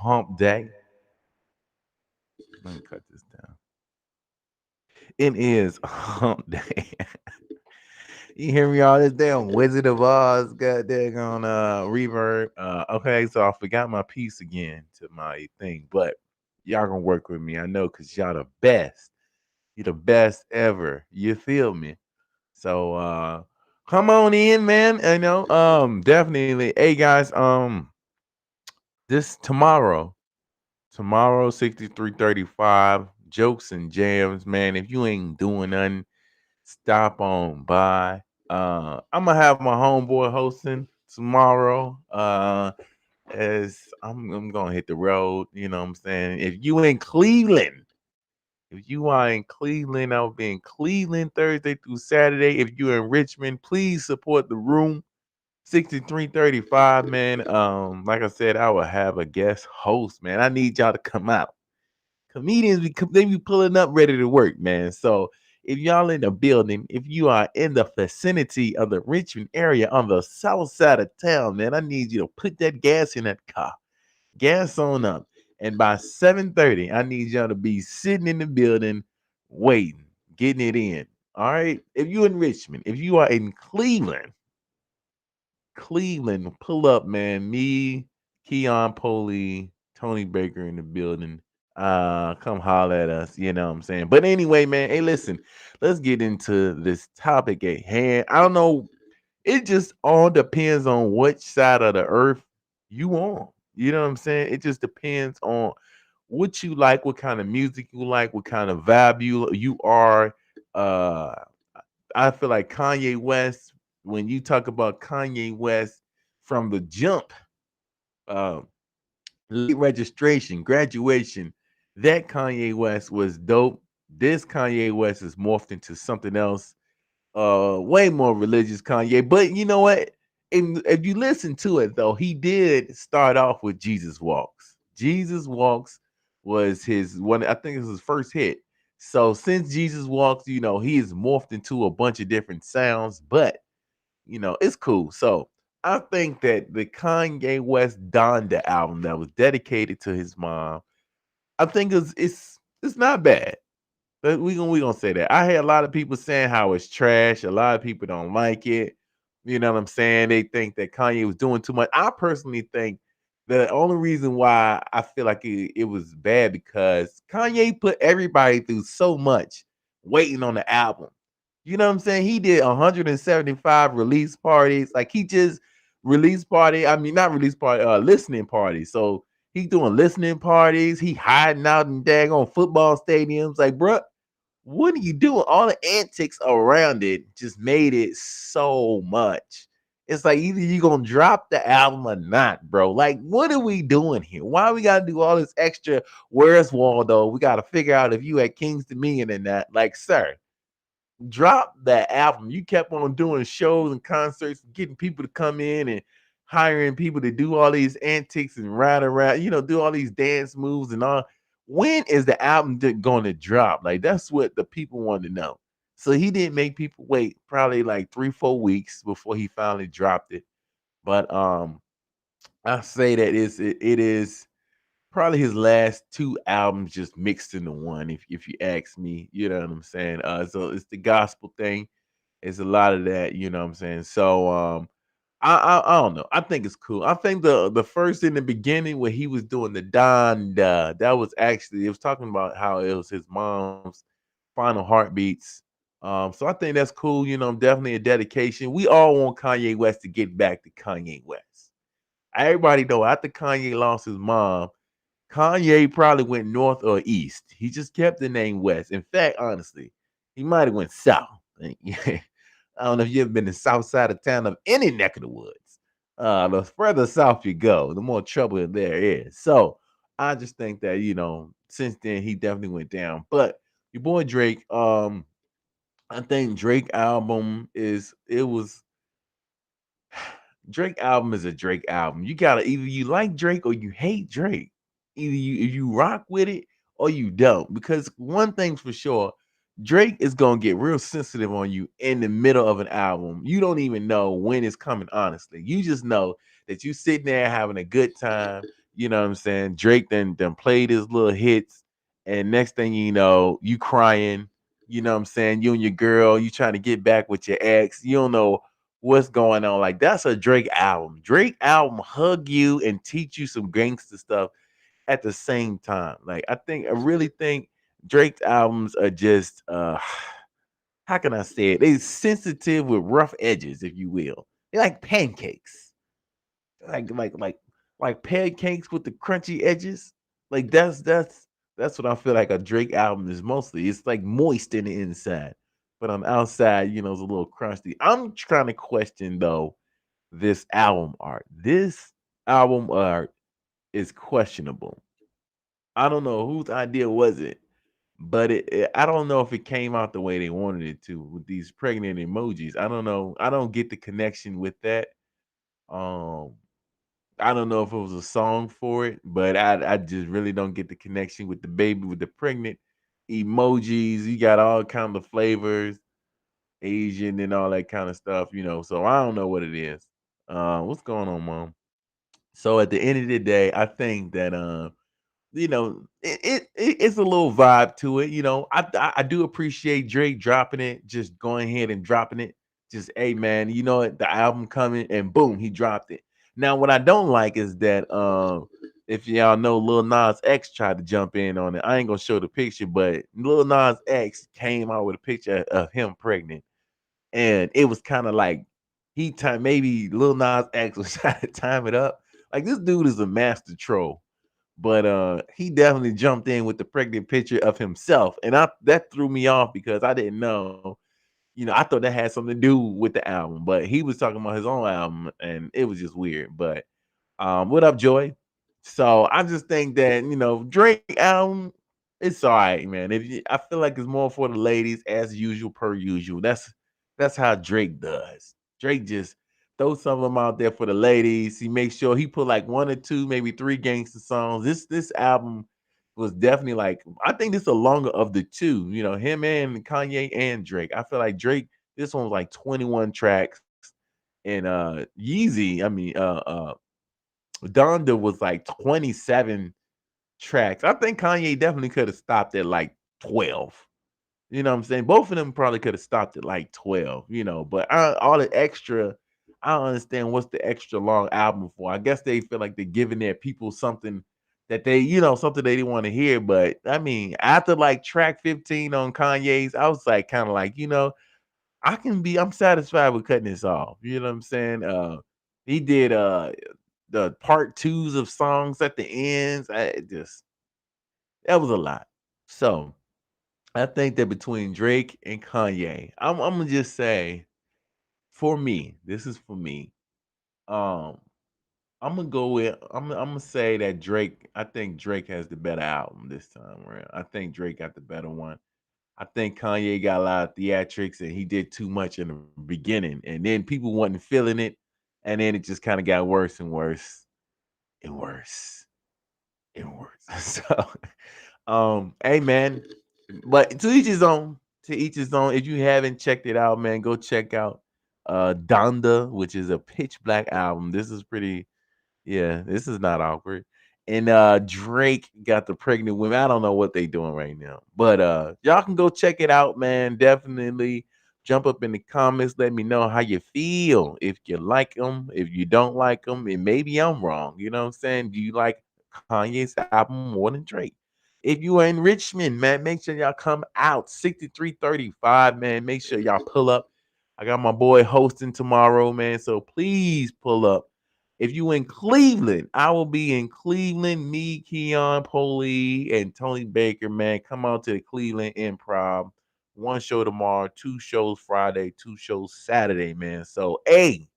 hump day. Let me cut this down. It is hump day. You hear me all this damn Wizard of Oz goddamn on reverb. Okay, so I forgot my piece again to my thing, but y'all gonna work with me. I know cause y'all the best. You're the best ever. You feel me? So come on in, man. I know. Definitely. Hey guys, this tomorrow 6335 jokes and jams, man. If you ain't doing nothing, stop on by. I'm gonna have my homeboy hosting tomorrow. As I'm gonna hit the road, you know what I'm saying? If you in Cleveland, if you are in Cleveland, I'll be in Cleveland Thursday through Saturday. If you're in Richmond, please support the room. 6335, man. Like I said, I will have a guest host, man. I need y'all to come out. Comedians they be pulling up ready to work, man. So if y'all in the building, if you are in the vicinity of the Richmond area on the south side of town, man, I need you to put that gas in that car. Gas on up. And by 7:30, I need y'all to be sitting in the building waiting, getting it in. All right. If you in Richmond, if you are in Cleveland, pull up, man. Me, Keon Poley, Tony Baker in the building. Come holler at us, you know what I'm saying? But anyway, man, hey, listen, let's get into this topic at hand. I don't know, it just all depends on which side of the earth you on. You know what I'm saying? It just depends on what you like, what kind of music you like, what kind of vibe you are. Uh I feel like Kanye West, when you talk about Kanye West from the jump, um, late registration, graduation, that Kanye West was dope. This Kanye West is morphed into something else, way more religious Kanye. But you know what? And if you listen to it though, he did start off with Jesus Walks. Jesus Walks was his one, I think it was his first hit. So since Jesus Walks, you know, he is morphed into a bunch of different sounds, but you know, it's cool. So I think that the Kanye West Donda album that was dedicated to his mom, I think it's not bad. But we gonna say that. I hear a lot of people saying how it's trash. A lot of people don't like it. You know what I'm saying? They think that Kanye was doing too much. I personally think the only reason why I feel like it was bad because Kanye put everybody through so much waiting on the album. You know what I'm saying? He did 175 release parties. Like he just release party. I mean, not release party, listening parties. So he doing listening parties. He hiding out in daggone football stadiums. Like, bruh, what are you doing? All the antics around it just made it so much. It's like either you gonna drop the album or not, bro. Like, what are we doing here? Why we gotta do all this extra? Where's Waldo? We gotta figure out if you at King's Dominion or not. Like, sir, drop that album. You kept on doing shows and concerts, getting people to come in and hiring people to do all these antics and ride around, you know, do all these dance moves and all. When is the album going to drop? Like that's what the people want to know. So he didn't make people wait probably like 3-4 weeks before he finally dropped it. But I say that it is probably his last two albums just mixed into one. If you ask me, you know what I'm saying. So it's the gospel thing. It's a lot of that, you know what I'm saying. So I don't know. I think it's cool. I think the first in the beginning when he was doing the Don that was actually it was talking about how it was his mom's final heartbeats. So I think that's cool. You know, definitely a dedication. We all want Kanye West to get back to Kanye West. Everybody know after Kanye lost his mom, Kanye probably went north or east. He just kept the name West. In fact, honestly, he might have went south. I don't know if you ever been to the south side of town of any neck of the woods. The further south you go, the more trouble there is. So I just think that, you know, since then he definitely went down. But your boy Drake, I think Drake album is it was Drake album is a Drake album. You gotta either you like Drake or you hate Drake. Either you rock with it or you don't. Because one thing's for sure, Drake is gonna get real sensitive on you in the middle of an album. You don't even know when it's coming, honestly. You just know that you sitting there having a good time. You know what I'm saying? Drake then played his little hits, and next thing you know, you crying. You know what I'm saying? You and your girl, you trying to get back with your ex. You don't know what's going on. Like that's a Drake album. Drake album hug you and teach you some gangster stuff at the same time. Like I really think Drake's albums are just how can I say it? They sensitive with rough edges, if you will. They're like pancakes. Like like like like pancakes with the crunchy edges. Like that's what I feel like a Drake album is mostly. It's like moist in the inside. But on the outside, you know, it's a little crunchy. I'm trying to question though this album art. This album art is questionable. I don't know whose idea was it, but I don't know if it came out the way they wanted it to with these pregnant emojis. I don't know. I don't get the connection with that. Um, I don't know if it was a song for it, but I just really don't get the connection with the baby with the pregnant emojis. You got all kind of flavors, Asian and all that kind of stuff, you know. So I don't know what it is. What's going on, mom? So at the end of the day, I think that you know, it's a little vibe to it. You know, I do appreciate Drake dropping it, just going ahead and dropping it. Just hey man, you know what, the album coming and boom, he dropped it. Now, what I don't like is that if y'all know Lil Nas X tried to jump in on it. I ain't gonna show the picture, but Lil Nas X came out with a picture of him pregnant. And it was kind of like he time maybe Lil Nas X was trying to time it up. Like this dude is a master troll. But he definitely jumped in with the pregnant picture of himself. And I that threw me off because I didn't know. You know, I thought that had something to do with the album, but he was talking about his own album and it was just weird. But what up, Joy? So I just think that Drake album, it's all right, man. I feel like it's more for the ladies as usual, per usual. That's how Drake does. Drake just throws some of them out there for the ladies. He makes sure he put like one or two, maybe three gangster songs. This album was definitely like I think this is the longer of the two. You know, him and Kanye and Drake. I feel like Drake. This one was like 21 tracks, and Yeezy. I mean, Donda was like 27 tracks. I think Kanye definitely could have stopped at like 12. You know what I'm saying? Both of them probably could have stopped at like 12, but all the extra, I don't understand what's the extra long album for. I guess they feel like they're giving their people something that something they didn't want to hear. But I mean, after like track 15 on Kanye's, I was like kind of like, I'm satisfied with cutting this off. You know what I'm saying? He did the part twos of songs at the ends. That was a lot. So I think that between Drake and Kanye, I'm gonna just say for me, this is for me. Um, I'm gonna go with I'm gonna say that Drake. I think Drake has the better album this time around. I think Drake got the better one. I think Kanye got a lot of theatrics and he did too much in the beginning, and then people wasn't feeling it, and then it just kind of got worse and worse and worse and worse. So, hey man, but to each his own. To each his own. If you haven't checked it out, man, go check out Donda, which is a pitch black album. This is pretty yeah, this is not awkward. And Drake got the pregnant women. I don't know what they doing right now. But y'all can go check it out, man. Definitely jump up in the comments. Let me know how you feel. If you like them, if you don't like them, and maybe I'm wrong. You know what I'm saying? Do you like Kanye's album more than Drake? If you are in Richmond, man, make sure y'all come out 6335, man. Make sure y'all pull up. I got my boy hosting tomorrow, man. So please pull up. If you in Cleveland, I will be in Cleveland. Me, Keon, Polly, and Tony Baker, man. Come out to the Cleveland Improv. One show tomorrow, two shows Friday, two shows Saturday, man. So, hey,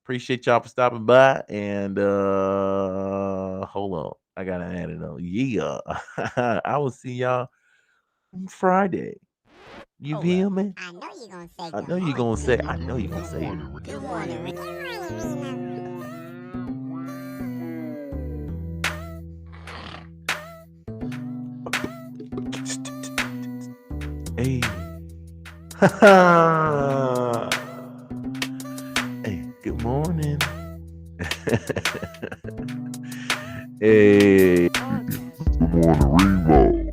appreciate y'all for stopping by. And hold on. I gotta add it on. Yeah. I will see y'all on Friday. You feel me? I know you're gonna say I good know you're gonna say, morning. I know you're gonna Good say it. morning. Good morning. Good morning. Hey. Hey, good morning. Hey. Good morning, Remo. Yeah.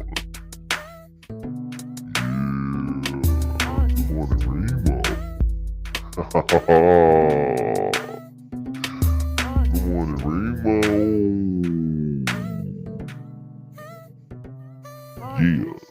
Good morning, Remo. Good morning, Remo. Yeah.